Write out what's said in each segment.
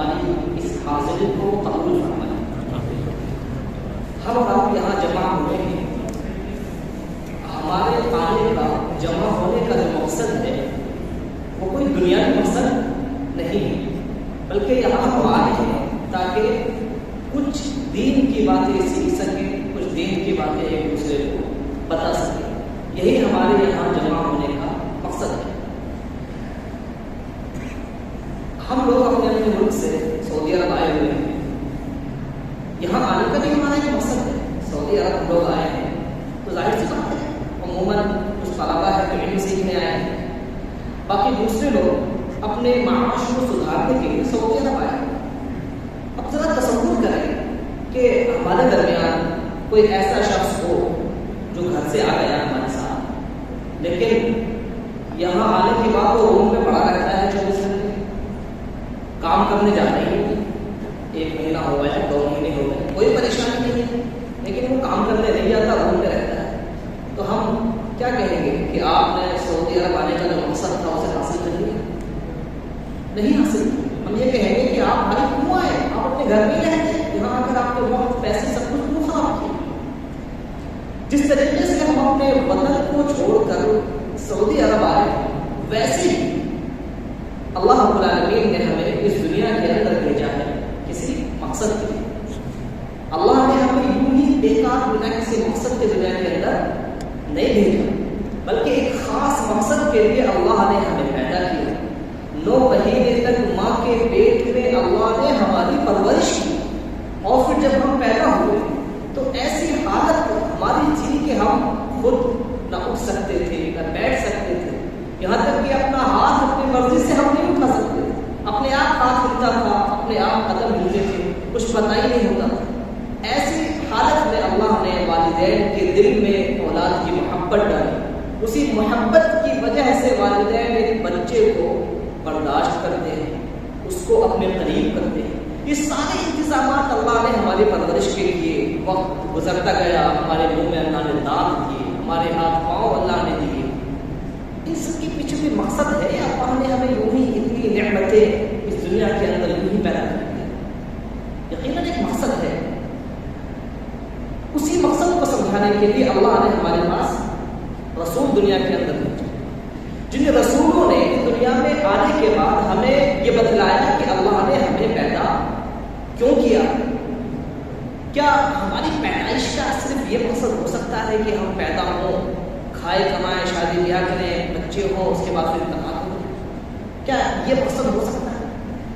ہماری اس حاضری کو قبول فرمائے۔ ہم آپ یہاں جمع ہوئے ہیں، ہمارے آنے کا جمع ہونے کا جو مقصد ہے وہ کوئی دنیاوی مقصد نہیں ہے، بلکہ یہاں ہم آئے ہیں تاکہ کچھ دین کی باتیں سیکھ سکیں، کچھ دین کی باتیں ایک دوسرے کو بتا سکیں۔ یہی ہمارے یہاں جمع ہونے کا مقصد ہے۔ ہم لوگ اپنے اپنے ملک سے سعودی عرب آئے ہوئے ہیں، یہاں آنے کا بھی ہمارا ایک مقصد ہے۔ سعودی عرب ہم لوگ آئے ہیں تو ظاہر سی بات ہے عموماً کچھ طلبا ہے کہ علم سیکھنے آئے ہیں، باقی دوسرے لوگ اپنے معاش کو سدھارنے کے لیے سعودی عرب آئے ہیں۔ اب ذرا تصور کریں کہ ہمارے درمیان کوئی ایسا شخص ہو جو گھر سے آ گیا ہمارے ساتھ، لیکن یہاں آنے کے بعد وہ روم میں پڑا رہتا ہے 24 گھنٹے، کام کرنے جا رہی ہے، 1 مہینہ ہو گیا ہے، 2 مہینے ہو گئے، کوئی پریشانی نہیں ہے، لیکن وہ کام کرنے نہیں جاتا، روم میں رہتا ہے، تو ہم کیا کہیں گے کہ آپ نے سعودی عرب آنے کا جو مقصد تھا اسے حاصل کر لیا؟ نہیں حاصل۔ ہم یہ کہیں گے کہ آپ بھائی کیوں آئے؟ آپ اپنے گھر میں رہتے، یہاں آ کر آپ کے وقت پیسے سب کچھ کیوں خراب کیے؟ جس طریقے سے ہم اپنے وطن کو چھوڑ کر سعودی عرب آئے، ویسے ہی اللہ رب العالمین نے ہمیں اس دنیا کے اندر بھیجا ہے کسی مقصد کے لیے۔ اللہ نے ہمیں یوں ہی بیکار بنا کسی مقصد کے دنیا کے اندر نہیں بھیجا، بلکہ ایک خاص مقصد کے لیے اللہ نے ہمیں پیدا کیا۔ 9 مہینے تک ماں کے پیٹ میں اللہ نے ہماری پرورش کی، اور پھر جب ہم پیدا ہوئے تو ایسی حالت ہماری تھی کہ ہم خود نہ اٹھ سکتے تھے، نہ بیٹھ سکتے تھے، یہاں تک کہ اپنا ہاتھ اپنی مرضی سے ہم نہیں اٹھا سکتے تھے، اپنے آپ ہاتھ ہلتا تھا، اپنے آپ قدم ہلتے تھے، کچھ پتہ ہی نہیں ہوتا تھا۔ ایسی حالت میں اللہ نے والدین کے دل میں اولاد کی محبت ڈالی، اسی محبت کی وجہ سے والدین ایک بچے کو برداشت کرتے ہیں، اس کو اپنے قریب کرتے ہیں۔ یہ سارے انتظامات اللہ نے ہماری پرورش کے لیے، وقت گزرتا گیا، ہمارے منہ میں اللہ نے دانت دیے، ہمارے ہاتھ پاؤں اللہ نے دیے، ان سب کے پیچھے بھی مقصد ہے۔ اللہ نے ہمیں یوں ہی اتنی نعمتیں اس دنیا کے اندر یوں ہی پیدا کر دی، یقیناً ایک مقصد ہے۔ اسی مقصد کو سمجھانے کے لیے اللہ نے ہمارے پاس رسول دنیا کے اندر بھیجے، جن رسولوں نے دنیا میں آنے کے بعد ہمیں یہ بتلایا کہ اللہ نے ہمیں پیدا کیوں کیا۔ کیا ہماری پیدائش کا صرف یہ مقصد ہو سکتا ہے کہ ہم پیدا ہوں، کھائے کمائیں، شادی بیاہ کریں، بچے ہوں، اس کے بعد پھر انتقال ہو؟ کیا یہ مقصد ہو سکتا ہے؟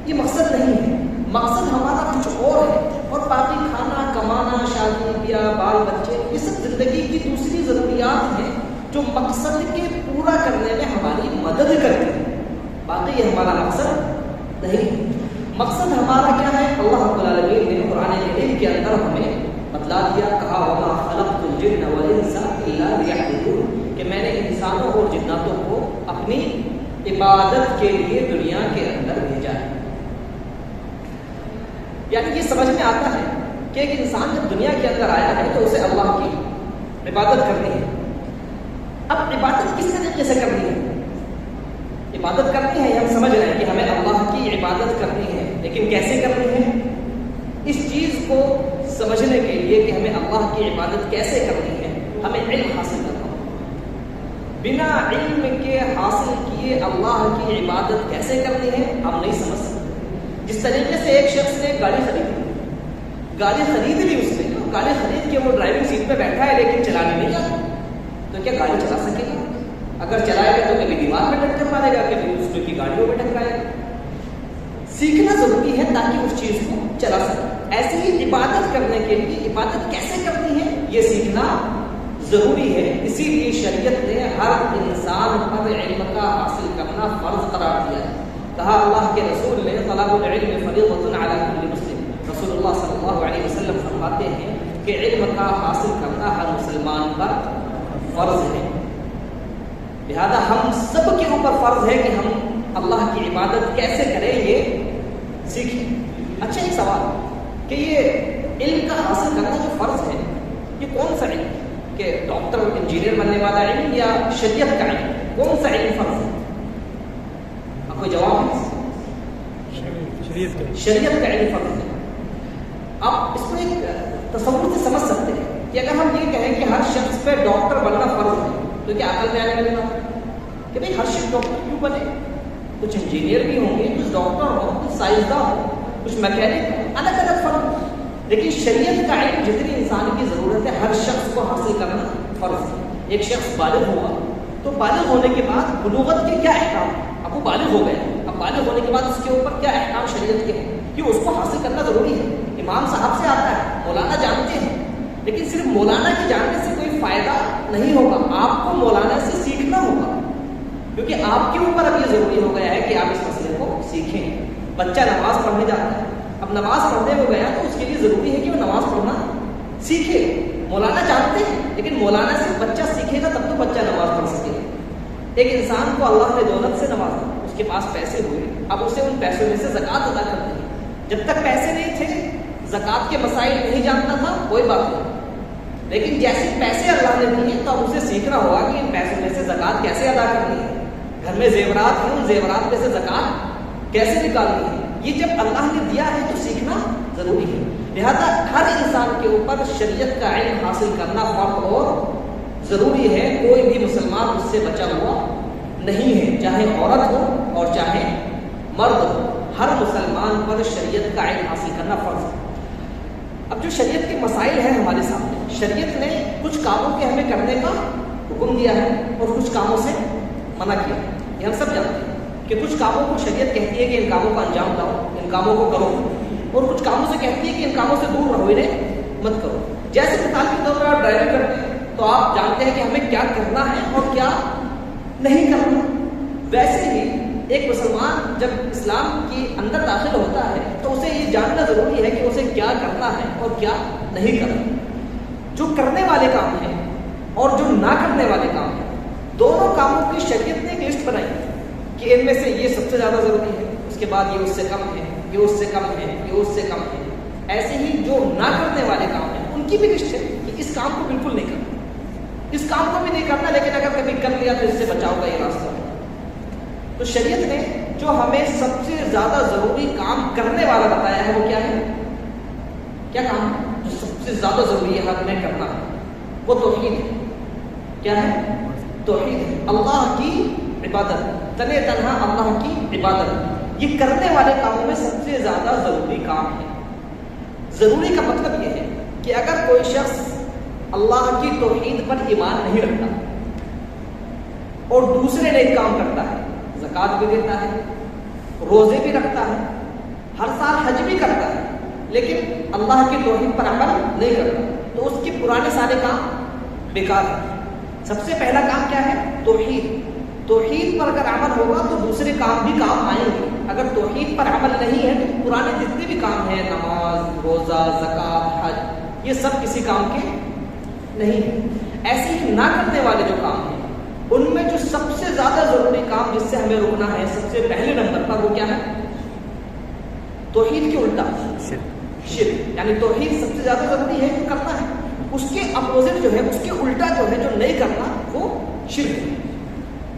یہ مقصد نہیں ہے، مقصد ہمارا کچھ اور ہے، اور باقی کھانا کمانا، شادی بیاہ، بال بچے، یہ سب زندگی کی دوسری ضروریات ہیں جو مقصد کے پورا کرنے میں ہماری مدد کرتے ہیں، باقی یہ ہمارا مقصد نہیں۔ مقصد ہمارا کیا ہے؟ اللہ رب العالمین نے قرآن کریم کے اندر ہمیں بتلا دیا، کہا وما خلقت الجن والانس الا لیعبدون، کہ میں نے انسانوں اور جناتوں کو اپنی عبادت کے لیے دنیا کے اندر بھیجا ہے۔ یعنی یہ سمجھ میں آتا ہے کہ ایک انسان جب دنیا کے اندر آیا ہے تو اسے اللہ کی عبادت کرنی ہے۔ اب عبادت کس طریقے سے کرنی ہے؟ عبادت کرنی ہے، ہم سمجھ رہے ہیں کہ ہمیں اللہ کی عبادت کرنی ہے، لیکن کیسے کرنی ہے؟ اس چیز کو سمجھنے کے لیے کہ ہمیں اللہ کی عبادت کیسے کرنی ہے، ہمیں علم حاصل کرنا ہوگا۔ بنا علم کے حاصل کیے اللہ کی عبادت کیسے کرنی ہے ہم نہیں سمجھ سکتے۔ جس طریقے سے ایک شخص نے گاڑی خرید لی، اس نے گاڑی خرید کے وہ ڈرائیونگ سیٹ پہ بیٹھا ہے لیکن چلانے نہیں آتا، تو کیا گاڑی چلا سکے گا؟ اگر چلائے گا تو کبھی دیوار میں ٹکر مارے گا، کبھی دوسرے کی گاڑیوں میں ٹکرائے گا۔ سیکھنا ضروری ہے تاکہ اس چیز کو چلا سکے۔ ایسے ہی عبادت کرنے کے لیے عبادت کیسے کرنی ہے یہ سیکھنا ضروری ہے۔ اسی لیے شریعت نے ہر انسان پر علم کا حاصل کرنا فرض قرار دیا ہے۔ کہا اللہ کے رسول نے طلب العلم فریضۃ علی کل مسلم، رسول اللہ صلی اللہ علیہ وسلم فرماتے ہیں کہ علم کا حاصل کرنا ہر مسلمان پر فرض ہے، لہذا ہم سب کے اوپر فرض ہے کہ ہم اللہ کی عبادت کیسے کریں یہ سیکھیں۔ اچھا ایک سوال کہ یہ علم کا حاصل کرنا جو فرض ہے یہ کون سا علم ہے؟ کہ ڈاکٹر اور انجینئر بننے والا علم یا شریعت کا علم؟ کون سا علم فرض ہے؟ آپ کو جواب ہے؟ شریعت کا علم فرض ہے. آپ اس کو ایک تصور سے سمجھ سکتے ہیں کہ اگر ہم یہ کہیں کہ ہر شخص پہ ڈاکٹر بننا فرض ہے تو کیا عقل میں آنے والی بات ہے کہ بھائی ہر شخص ڈاکٹر کیوں بنے؟ کچھ انجینئر بھی ہوں گے، کچھ ڈاکٹر ہو، کچھ سائنسداں ہو، کچھ میکینک، الگ الگ فرض. لیکن شریعت کا علم جتنی انسان کی ضرورت ہے ہر شخص کو حاصل کرنا فرض ہے. ایک شخص بالغ ہوا تو بالغ ہونے کے بعد بلوغت کے کیا احکام، اب وہ بالغ ہو گئے، اب بالغ ہونے کے بعد اس کے اوپر کیا احکام شریعت کے ہیں کہ اس کو حاصل کرنا ضروری ہے. امام صاحب سے آتا ہے، مولانا جانتے ہیں، لیکن صرف مولانا کے جاننے سے کوئی فائدہ نہیں ہوگا. آپ کو مولانا سے سیکھنا ہوگا کیونکہ آپ کے اوپر اب یہ ضروری ہو گیا ہے کہ آپ اس مسئلے کو سیکھیں. بچہ نماز پڑھنے جاتا ہے، اب نماز پڑھنے ہو گیا تو اس کے لیے ضروری ہے کہ وہ نماز پڑھنا سیکھے. مولانا جانتے ہیں لیکن مولانا سے بچہ سیکھے گا تب تو بچہ نماز پڑھ سکے. ایک انسان کو اللہ نے دولت سے نوازا، اس کے پاس پیسے ہوئے، اب اسے ان پیسوں میں سے زکوٰۃ ادا کرنی ہے. جب تک پیسے نہیں تھے، زکوٰۃ کے مسائل نہیں جانتا تھا، کوئی بات نہیں. لیکن جیسے پیسے اللہ نے دیے تو اب اسے سیکھنا ہوگا کہ ان پیسوں میں سے زکوٰۃ کیسے ادا کرنی ہے. گھر میں زیورات ہیں، ان زیورات میں سے زکوٰۃ کیسے نکالنی ہے. یہ جب اللہ نے دیا ہے تو سیکھنا ضروری ہے. لہذا ہر انسان کے اوپر شریعت کا علم حاصل کرنا فرض اور ضروری ہے. کوئی بھی مسلمان اس سے بچا ہوا نہیں ہے، چاہے عورت ہو اور چاہے مرد ہو. ہر مسلمان پر شریعت کا علم حاصل کرنا فرض ہے. اب جو شریعت کے مسائل ہیں ہمارے سامنے، شریعت نے کچھ کاموں کے ہمیں کرنے کا حکم دیا ہے اور کچھ کاموں سے منع کیا. یہ ہم سب جانتے ہیں کہ کچھ کاموں کو شریعت کہتی ہے کہ ان کاموں کا انجام دو، ان کاموں کو کرو، اور کچھ کاموں سے کہتی ہے کہ ان کاموں سے دور رہو، انہیں مت کرو. جیسے مثال کے طور پر آپ ڈرائیونگ کرتے ہیں تو آپ جانتے ہیں کہ ہمیں کیا کرنا ہے اور کیا نہیں کرنا. ویسے ہی ایک مسلمان جب اسلام کے اندر داخل ہوتا ہے تو اسے یہ جاننا ضروری ہے کہ اسے کیا کرنا ہے اور کیا نہیں کرنا. جو کرنے والے کام ہیں اور جو نہ کرنے والے کام ہیں، دونوں کاموں کی شریعت نے ایک لسٹ بنائی کہ ان میں سے یہ سب سے زیادہ ضروری ہے، اس کے بعد یہ اس سے کم ہے، یہ اس سے کم ہے، یہ اس سے کم ہے. ایسے ہی جو نہ کرنے والے کام ہیں ان کی بھی لسٹ ہے کہ اس کام کو بالکل نہیں کرنا، اس کام کو بھی نہیں کرنا، لیکن اگر کبھی کر لیا تو اس سے بچاؤ کا یہ راستہ ہے. تو شریعت نے جو ہمیں سب سے زیادہ ضروری کام کرنے والا بتایا ہے وہ کیا ہے؟ کیا کام ہے جو سب سے زیادہ ضروری ہے ہمیں کرنا ہے؟ وہ توحید ہے. کیا ہے؟ توحید ہے. اللہ کی عبادت، تنے تنہا اللہ کی عبادت، یہ کرنے والے کاموں میں سب سے زیادہ ضروری کام ہے. ضروری کا مطلب یہ ہے کہ اگر کوئی شخص اللہ کی توحید پر ایمان نہیں رکھتا اور دوسرے نیک کام کرتا ہے، زکوٰۃ بھی دیتا ہے، روزے بھی رکھتا ہے، ہر سال حج بھی کرتا ہے، لیکن اللہ کی توحید پر عمل نہیں کرتا، تو اس کے پرانے سارے کام بیکار ہیں. سب سے پہلا کام کیا ہے؟ توحید. توحید پر اگر عمل ہوگا تو دوسرے کام بھی کام آئیں گے. اگر توحید پر عمل نہیں ہے تو پرانے جتنے بھی کام ہیں، نماز، روزہ، زکوٰۃ، حج، یہ سب کسی کام کے نہیں ہے. ایسے ہی نہ کرنے والے جو کام ہیں ان میں جو سب سے زیادہ ضروری کام جس سے ہمیں رکنا ہے سب سے پہلے نمبر پر، وہ کیا ہے؟ توحید کے الٹا شرک. یعنی توحید سب سے زیادہ ضروری ہے جو کرنا ہے، اس کے اپوزٹ جو ہے، اس کے الٹا جو ہے، جو نہیں کرنا، وہ شرک ہے.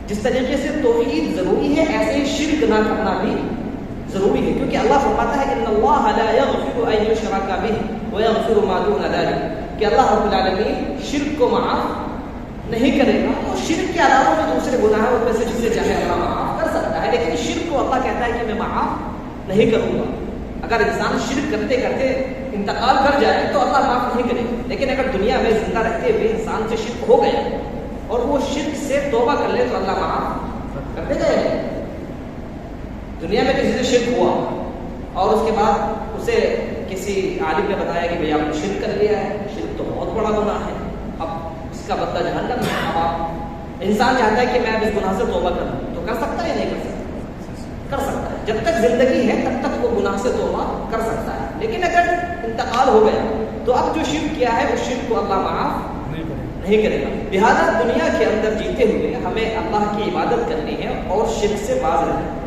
جس طریقے سے توحید ضروری ہے ایسے ہی شرک نہ کرنا بھی ضروری ہے، کیونکہ اللہ فرماتا ہے ان اللہ لا یغفر ان یشرک بہ ویغفر ما دون ذلک، کہ اللہ رب العالمین شرک کو معاف نہیں کرے گا، اور شرک کے علاوہ جو دوسرے گناہ ہیں ان میں سے جسے چاہے اللہ معاف کر سکتا ہے، لیکن شرک کو اللہ کہتا ہے کہ میں معاف نہیں کروں گا. اگر انسان شرک کرتے کرتے انتقال کر جائے تو اللہ معاف نہیں کرے گا، لیکن اگر دنیا میں زندہ رہتے ہوئے انسان سے شرک ہو گیا اور وہ شرک سے توبہ کر لے تو اللہ معاف کرتے جائے. دنیا میں کسی سے شرک ہوا اور اس کے بعد اسے کسی عالم نے بتایا کہ بھئی آپ نے شرک کر لیا ہے، شرک تو بہت بڑا گناہ ہے، اب اس کا بدلہ جہنم ہے. اب آپ انسان چاہتا ہے کہ میں اب اس گناہ سے توبہ کروں، تو کر سکتا ہے یا نہیں کر سکتا؟ کر سکتا ہے. جب تک زندگی ہے تب تک وہ گناہ سے توبہ کر سکتا ہے، لیکن اگر انتقال ہو گیا تو اب جو شرک کیا ہے اس شرک کو اللہ معاف نہیں کرے گا. لہٰذا دنیا کے اندر جیتے ہوئے ہمیں اللہ کی عبادت کرنی ہے اور شرک سے باز رہنا ہے.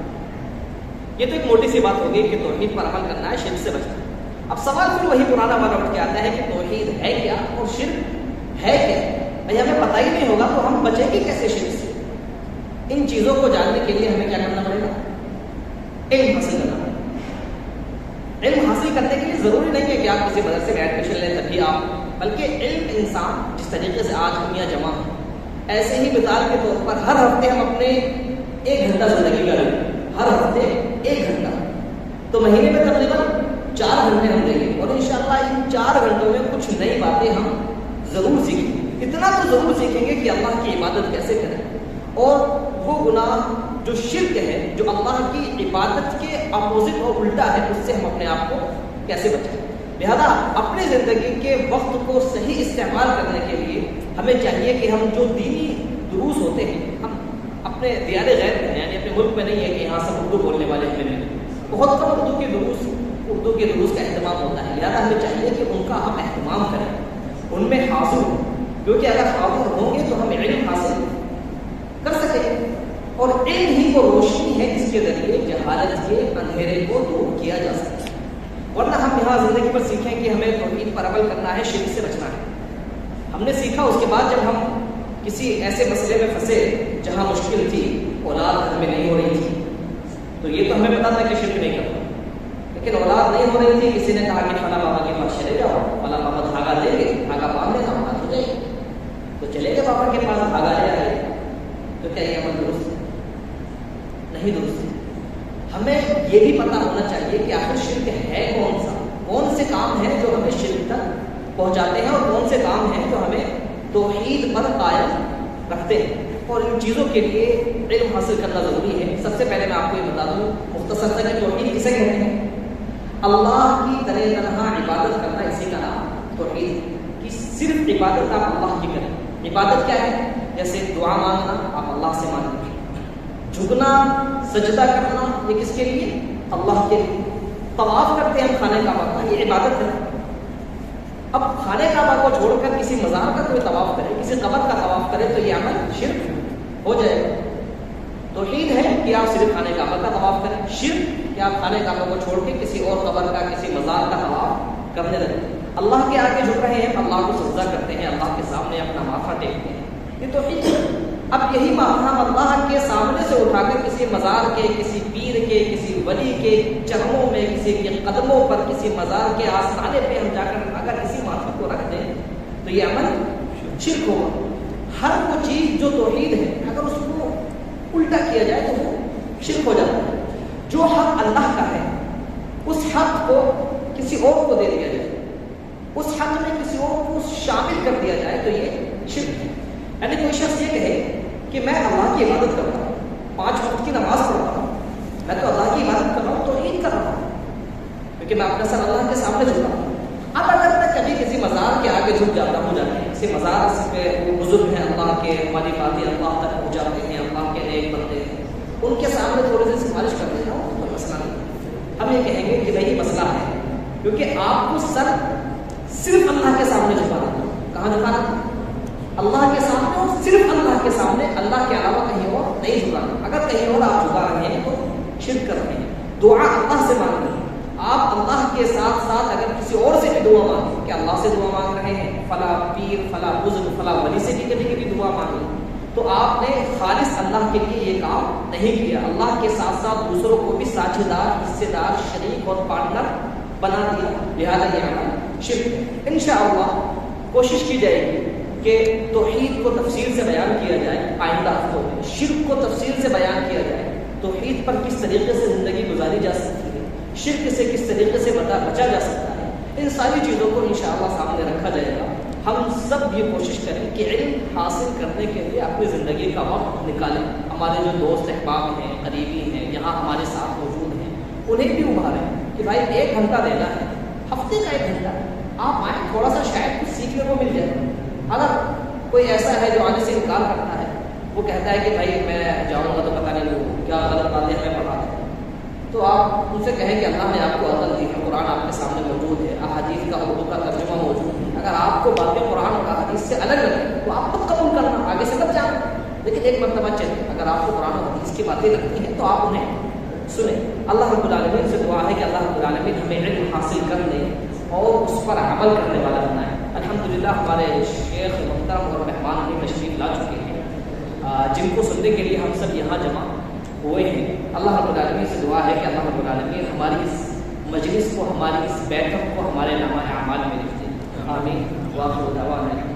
یہ تو ایک موٹی سی بات ہوگی کہ توحید پر عمل کرنا ہے، شرک سے بچنا ہے. اب سوال پھر وہی پرانا والا اٹھ کے آتا ہے کہ توحید ہے کیا اور شرک ہے کیا؟ بھائی ہمیں پتہ ہی نہیں ہوگا تو ہم بچیں گے کیسے شرک سے؟ ان چیزوں کو جاننے کے لیے ہمیں کیا کرنا پڑے گا؟ علم حاصل کرنا پڑے گا. علم حاصل کرنے کے لیے ضروری نہیں ہے کہ آپ کسی مدرسے میں ایڈمیشن لیں تبھی آپ، بلکہ علم انسان جس طریقے سے آج ہم یہاں جمع ہیں، ایسے ہی مثال کے طور پر ہر ہفتے ہم اپنے 1 گھنٹہ زندگی کا لیں، ہر ہفتے 1 گھنٹہ، تو مہینے میں تقریباً 4 گھنٹے ہم لیں گے، اور انشاءاللہ ان 4 گھنٹوں میں کچھ نئی باتیں ہم ضرور سیکھیں گے۔ اتنا تو ضرور سیکھیں گے کہ اللہ کی عبادت کیسے کریں، اور وہ گناہ جو شرک ہے، جو اللہ کی عبادت کے اپوزٹ اور الٹا ہے، اس سے ہم اپنے آپ کو کیسے بچائیں۔ لہذا اپنی زندگی کے وقت کو صحیح استعمال کرنے کے لیے ہمیں چاہیے کہ ہم جو دینی دروس ہوتے ہیں، ہم اپنے دیار غیر میں، یعنی اپنے ملک میں نہیں ہے کہ یہاں سب اردو بولنے والے ہمیں ملیں، بہت کم اردو کے دروس کا اہتمام ہوتا ہے، لہذا ہمیں چاہیے کہ ان کا ہم اہتمام کریں، ان میں حاضر ہوں، کیونکہ اگر حاضر ہوں گے تو ہم علم حاصل کر سکیں، اور علم ہی وہ روشنی ہے جس کے ذریعے جہالت کے اندھیرے کو دور کیا جا سکتا ہے۔ ورنہ ہم یہاں زندگی پر سیکھیں کہ ہمیں توحید پر عمل کرنا ہے، شرک سے بچنا ہے، ہم نے سیکھا، اس کے بعد جب ہم کسی ایسے مسئلے میں پھنسے جہاں مشکل تھی، اولاد ہمیں نہیں ہو رہی تھی، تو یہ تو ہمیں پتا تھا کہ شرک نہیں کرنا، لیکن اولاد نہیں ہو رہی تھی، کسی نے کہا کہ فلاں بابا کے پاس چلے جاؤ، فلاں بابا دھاگا دیں گے، دھاگا باندھ لینا، اولاد ہو جائے گی، تو چلے گئے بابا کے پاس، دھاگا لے آئے، تو کیا یہ عمل درست ہے؟ نہیں درست ہے۔ ہمیں یہ بھی پتا ہونا چاہیے کہ آخر شرک ہے کون سے کام ہیں جو ہمیں شرک تک پہنچاتے ہیں، اور کون سے کام ہیں جو ہمیں توحید پر قائم رکھتے ہیں، اور ان چیزوں کے لیے علم حاصل کرنا ضروری ہے۔ سب سے پہلے میں آپ کو یہ بتا دوں مختصر سا کہ توحید کسے کہتے ہیں؟ اللہ کی تنہا عبادت کرنا، اسی کا نام توحید ہے، کہ صرف عبادت آپ اللہ کی کریں۔ عبادت کیا ہے؟ جیسے دعا مانگنا، آپ اللہ سے مانگیں، جھکنا، سجدہ کرنا، یہ کس کے لیے؟ اللہ کے لیے۔ طواف کرتے ہیں ہم خانہ کعبہ کا، یہ عبادت ہے۔ اب خانہ کعبہ کو چھوڑ کر کسی مزار کا کوئی طواف کرے، کسی قبر کا طواف کرے تو یہ عمل شرک ہو جائے گا۔ توحید ہے کہ آپ صرف خانہ کعبہ کا طواف کریں، شرک کہ آپ خانہ کعبہ کو چھوڑ کے کسی اور قبر کا، کسی مزار کا طواف کرنے لگے، اللہ کے آگے جھک رہے ہیں، اللہ کو سجدہ کرتے ہیں، اللہ کے سامنے اپنا ماتھا ٹیکتے ہیں، یہ توحید ہے۔ اب یہی ماتھا اللہ کے سامنے سے اٹھا کر کسی مزار کے، کسی پیر کے، کسی ولی کے چرموں میں، کسی کے قدموں پر، کسی مزار کے آستانے پہ ہم جا کر اگر کسی ماتھے کو رکھ دیں تو یہ عمل شرک ہوگا۔ ہر وہ چیز جو توحید ہے اگر اس کو الٹا کیا جائے تو وہ شرک ہو جاتا ہے۔ جو حق اللہ کا ہے اس حق کو کسی اور کو دے دیا جائے، اس حق میں کسی اور کو شامل کر دیا جائے تو یہ شرک ہے۔ یعنی کوئی شخص یہ کہے کہ میں اللہ کی عبادت کرتا ہوں، 5 وقت کی نماز پڑھتا ہوں، میں تو اللہ کی عبادت کر رہا ہوں، توحید کر رہا ہوں، کیونکہ میں اپنا سر اللہ کے سامنے جھکا ہوں۔ اب اگر میں کبھی کسی مزار کے آگے جھک جاتا ہوں، کسی مزار پہ وہ بزرگ ہیں اللہ کے، ہماری باتیں اللہ تک پہنچاتے ہیں، اللہ کے نیک بندے ہیں، ان کے سامنے تھوڑی سی سفارش کر دیتا ہوں، کوئی مسئلہ نہیں۔ ہم یہ کہیں گے کہ نہیں مسئلہ ہے، کیونکہ آپ کو سر صرف اللہ کے سامنے جھکانا تھا۔ کہاں جھکانا تھا؟ اللہ کے سامنے، اور صرف اللہ کے سامنے، اللہ کے علاوہ کہیں اور نہیں جھکانا۔ اگر کہیں اور آپ جھکا رہے ہیں تو شرک کر رہے ہیں۔ دعا اللہ سے مانگ رہے ہیں، آپ اللہ کے ساتھ ساتھ اگر کسی اور سے بھی دعا مانگیں کہ اللہ سے دعا مانگ رہے ہیں، فلاں پیر، فلاں بزرگ، فلاں ولی سے بھی کبھی کبھی دعا مانگی، تو آپ نے خالص اللہ کے لیے یہ کام نہیں کیا، اللہ کے ساتھ ساتھ دوسروں کو بھی ساجھے دار، حصے دار، شریک اور پارٹنر بنا دیا، لہذا یہ عمل شرک ہے۔ انشاءاللہ کوشش کی جائے گی کہ توحید کو تفصیل سے بیان کیا جائے، آئندہ ہفتوں میں شرک کو تفصیل سے بیان کیا جائے، توحید پر کس طریقے سے زندگی گزاری جا سکتی ہے، شرک سے کس طریقے سے بچا جا سکتا ہے، ان ساری چیزوں کو انشاءاللہ سامنے رکھا جائے گا۔ ہم سب یہ کوشش کریں کہ علم حاصل کرنے کے لیے اپنی زندگی کا وقت نکالیں۔ ہمارے جو دوست احباب ہیں، قریبی ہیں، یہاں ہمارے ساتھ موجود ہیں، انہیں بھی ابھاریں کہ بھائی 1 گھنٹہ دینا ہے، ہفتے کا 1 گھنٹہ آپ آئیں، تھوڑا سا شاید کچھ سیکھنے کو مل جائے۔ اگر کوئی ایسا ہے جو آنے سے انکار کرتا ہے، وہ کہتا ہے کہ بھائی میں جاؤں گا تو پتہ نہیں وہ کیا غلط باتیں ہمیں پڑھا دیں، تو آپ ان سے کہیں کہ اللہ نے آپ کو عقل دی ہے، قرآن آپ کے سامنے موجود ہے، احادیث کا اردو کا ترجمہ موجود ہے، اگر آپ کو باتیں قرآن اور احادیث سے الگ لگیں تو آپ خود قبول کرنا، آگے سے کب جانا، لیکن ایک مرتبہ چلیں، اگر آپ کو قرآن اور حدیث کی باتیں لگتی ہیں تو آپ انہیں سنیں۔ اللہ رب العالمین سے دعا ہے کہ اللہ رب العالمین ہمیں علم حاصل کرنے اور اس پر عمل کرنے والا بنائے۔ الحمدللہ ہمارے شیخ محترم اور مہمان بھی تشریف لا چکے ہیں، جن کو سننے کے لیے ہم سب یہاں جمع ہوئے ہیں۔ اللہ رب العالمین سے دعا ہے کہ اللہ رب العالمین ہماری اس مجلس کو، ہماری اس بیٹھک کو ہمارے نامہ اعمال میں لکھ دے. آمین. وآخر دعوانا